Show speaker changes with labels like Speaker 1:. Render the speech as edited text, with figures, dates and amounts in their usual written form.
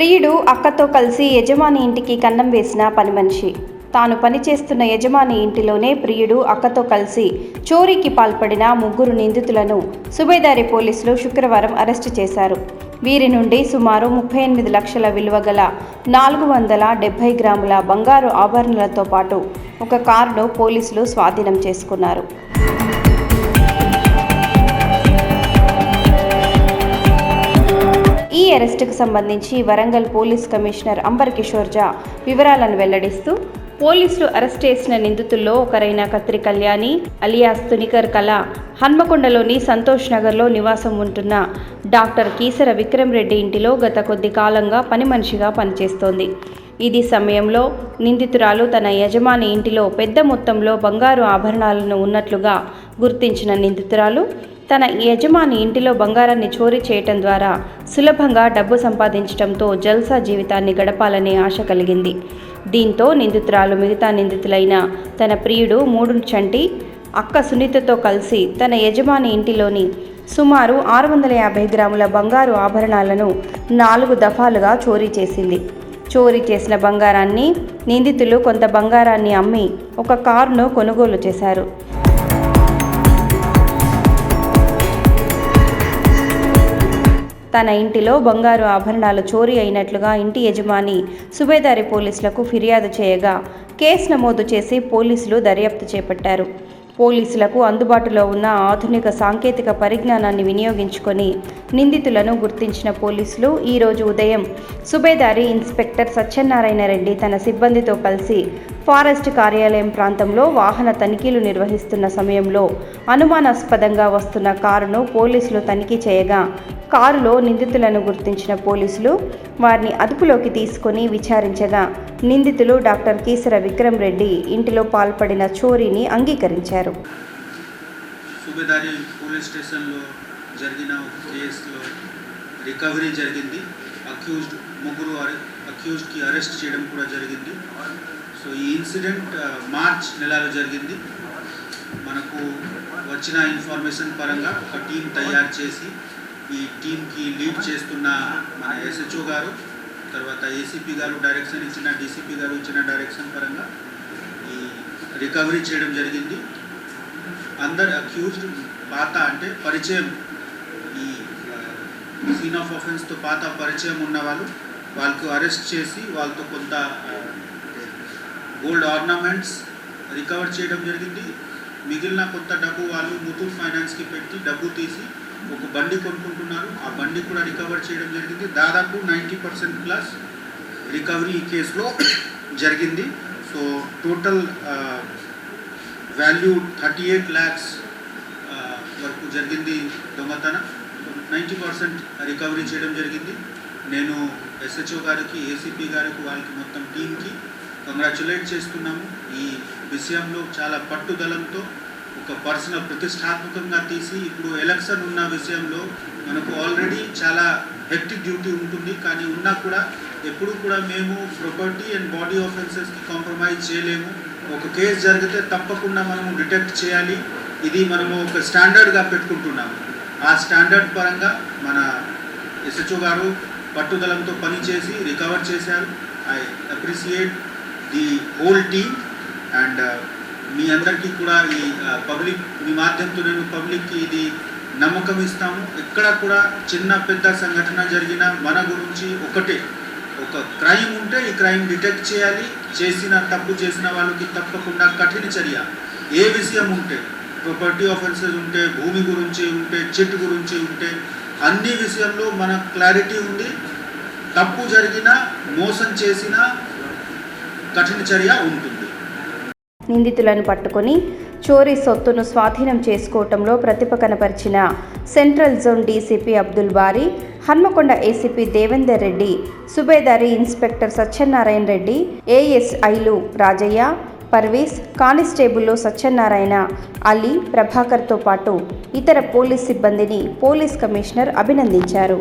Speaker 1: ప్రియుడు అక్కతో కలిసి యజమాని ఇంటికి కన్నం వేసిన పని మనిషి. తాను పనిచేస్తున్న యజమాని ఇంటిలోనే ప్రియుడు అక్కతో కలిసి చోరీకి పాల్పడిన 3 నిందితులను సుబేదారి పోలీసులు శుక్రవారం అరెస్టు చేశారు. వీరి నుండి సుమారు 38 లక్షల విలువ గల 470 గ్రాముల బంగారు ఆభరణాలతో పాటు ఒక కారును పోలీసులు స్వాధీనం చేసుకున్నారు. ఈ అరెస్టుకు సంబంధించి వరంగల్ పోలీస్ కమిషనర్ అంబర్ కిషోర్ జా వివరాలను వెల్లడిస్తూ, పోలీసులు అరెస్ట్ చేసిన నిందితుల్లో ఒకరైన కత్రి కళ్యాణి అలియాస్ తునికర్ కళ హన్మకొండలోని సంతోష్ నగర్లో నివాసం ఉంటున్న డాక్టర్ కీసర విక్రమ్ రెడ్డి ఇంటిలో గత కొద్ది కాలంగా పని మనిషిగా పనిచేస్తోంది. ఇది సమయంలో నిందితురాలు తన యజమాని ఇంటిలో పెద్ద మొత్తంలో బంగారు ఆభరణాలను ఉన్నట్లుగా గుర్తించిన నిందితురాలు తన యజమాని ఇంటిలో బంగారాన్ని చోరీ చేయటం ద్వారా సులభంగా డబ్బు సంపాదించడంతో జల్సా జీవితాన్ని గడపాలనే ఆశ కలిగింది. దీంతో నిందితురాలు మిగతా నిందితులైన తన ప్రియుడు 3 చంటి, అక్క సునీతతో కలిసి తన యజమాని ఇంటిలోని సుమారు 650 గ్రాముల బంగారు ఆభరణాలను 4 దఫాలుగా చోరీ చేసింది. చోరీ చేసిన బంగారాన్ని నిందితులు కొంత బంగారాన్ని అమ్మి ఒక కారును కొనుగోలు చేశారు. తన ఇంటిలో బంగారు ఆభరణాలు చోరీ అయినట్లుగా ఇంటి యజమాని సుబేదారి పోలీసులకు ఫిర్యాదు చేయగా కేసు నమోదు చేసి పోలీసులు దర్యాప్తు చేపట్టారు. పోలీసులకు అందుబాటులో ఉన్న ఆధునిక సాంకేతిక పరిజ్ఞానాన్ని వినియోగించుకొని నిందితులను గుర్తించిన పోలీసులు ఈరోజు ఉదయం సుబేదారి ఇన్స్పెక్టర్ సత్యనారాయణ రెడ్డి తన సిబ్బందితో కలిసి ఫారెస్ట్ కార్యాలయం ప్రాంతంలో వాహన తనిఖీలు నిర్వహిస్తున్న సమయంలో అనుమానాస్పదంగా వస్తున్న కారును పోలీసులు తనిఖీ చేయగా కారులో నిందితులను గుర్తించిన పోలీసులు వారిని అదుపులోకి తీసుకొని విచారించగా నిందితులు డాక్టర్ కీసర విక్రమ్ రెడ్డి ఇంటిలో పాల్పడిన చోరీని అంగీకరించారు.
Speaker 2: సుబేదారి పోలీస్ స్టేషన్లో జరిగిన కేసులో రికవరీ జరిగింది. ముగ్గురు అక్యూజ్డ్కి అరెస్ట్ చేయడం కూడా జరిగింది. సో ఈ ఇన్సిడెంట్ మార్చ్ నెలలో జరిగింది. మనకు వచ్చిన ఇన్ఫర్మేషన్ పరంగా ఒక టీం తయారు చేసి ఈ టీంకి లీడ్ చేస్తున్న మన ఎస్హెచ్ఓ గారు, తర్వాత ఏసీపీ గారు డైరెక్షన్ ఇచ్చిన, డీసీపీ గారు ఇచ్చిన డైరెక్షన్ పరంగా ఈ రికవరీ చేయడం జరిగింది. అందరు అక్యూజ్డ్ పాత అంటే పరిచయం, ఈ సీన్ ఆఫ్ ఆఫెన్స్తో పాత పరిచయం ఉన్న వాళ్ళకు అరెస్ట్ చేసి వాళ్ళతో కొంత గోల్డ్ ఆర్నమెంట్స్ రికవర్ చేయడం జరిగింది. మిగిలిన కొంత డబ్బు వాళ్ళు ముతూట్ ఫైనాన్స్కి పెట్టి డబ్బు తీసి ఒక బండి కొనుక్కుంటున్నారు. ఆ బండి కూడా రికవర్ చేయడం జరిగింది. దాదాపు 90% ప్లస్ రికవరీ ఈ కేసులో జరిగింది. సో టోటల్ వాల్యూ 38 lakhs వరకు జరిగింది దొంగతనం. 90% రికవరీ చేయడం జరిగింది. నేను ఎస్హెచ్ఓ గారికి, ఏసీపీ గారికి, వాళ్ళకి మొత్తం టీంకి కంగ్రాచులేట్ చేస్తున్నాము. ఈ విషయంలో చాలా పట్టుదలంతో ఒక పర్సనల్ ప్రతిష్టాత్మకంగా తీసి, ఇప్పుడు ఎలక్షన్ ఉన్న విషయంలో మనకు ఆల్రెడీ చాలా హెక్టిక్ డ్యూటీ ఉంటుంది. కానీ ఉన్నా కూడా ఎప్పుడు కూడా మేము ప్రాపర్టీ అండ్ బాడీ ఆఫెన్సెస్కి కాంప్రమైజ్ చేయలేము. ఒక కేసు జరిగితే తప్పకుండా మనము డిటెక్ట్ చేయాలి. ఇది మనము ఒక స్టాండర్డ్గా పెట్టుకుంటున్నాము. ఆ స్టాండర్డ్ పరంగా మన ఎస్హెచ్ఓ గారు పట్టుదలంతో పనిచేసి రికవర్ చేశారు. I appreciate the whole team. And మీ అందరికీ కూడా ఈ పబ్లిక్, మీ మాధ్యమంతో నేను పబ్లిక్కి ఇది నమ్మకం ఇస్తాము. ఎక్కడ కూడా చిన్న పెద్ద సంఘటన జరిగిన మన గురించి ఒకటే, ఒక క్రైమ్ ఉంటే ఈ క్రైమ్ డిటెక్ట్ చేయాలి. తప్పు చేసిన వాళ్ళకి తప్పకుండా కఠిన చర్య. ఏ విషయం ఉంటే, ప్రాపర్టీ ఆఫెన్సెస్ ఉంటే, భూమి గురించి ఉంటే, చిట్ గురించి ఉంటే, అన్ని విషయంలో మన క్లారిటీ ఉంది. తప్పు జరిగినా, మోసం చేసినా కఠిన చర్య ఉంటుంది.
Speaker 1: నిందితులను పట్టుకొని చోరీ సొత్తును స్వాధీనం చేసుకోవటంలో ప్రతిభ కనపరిచిన సెంట్రల్ జోన్ డీసీపీ అబ్దుల్ బారీ, హన్మకొండ ఏసీపీ దేవేందర్ రెడ్డి, సుబేదారి ఇన్స్పెక్టర్ సత్యనారాయణ రెడ్డి, ఏఎస్ఐలు రాజయ్య, పర్వీస్, కానిస్టేబుల్లో సత్యనారాయణ, అలీ, ప్రభాకర్తో పాటు ఇతర పోలీస్ సిబ్బందిని పోలీస్ కమిషనర్ అభినందించారు.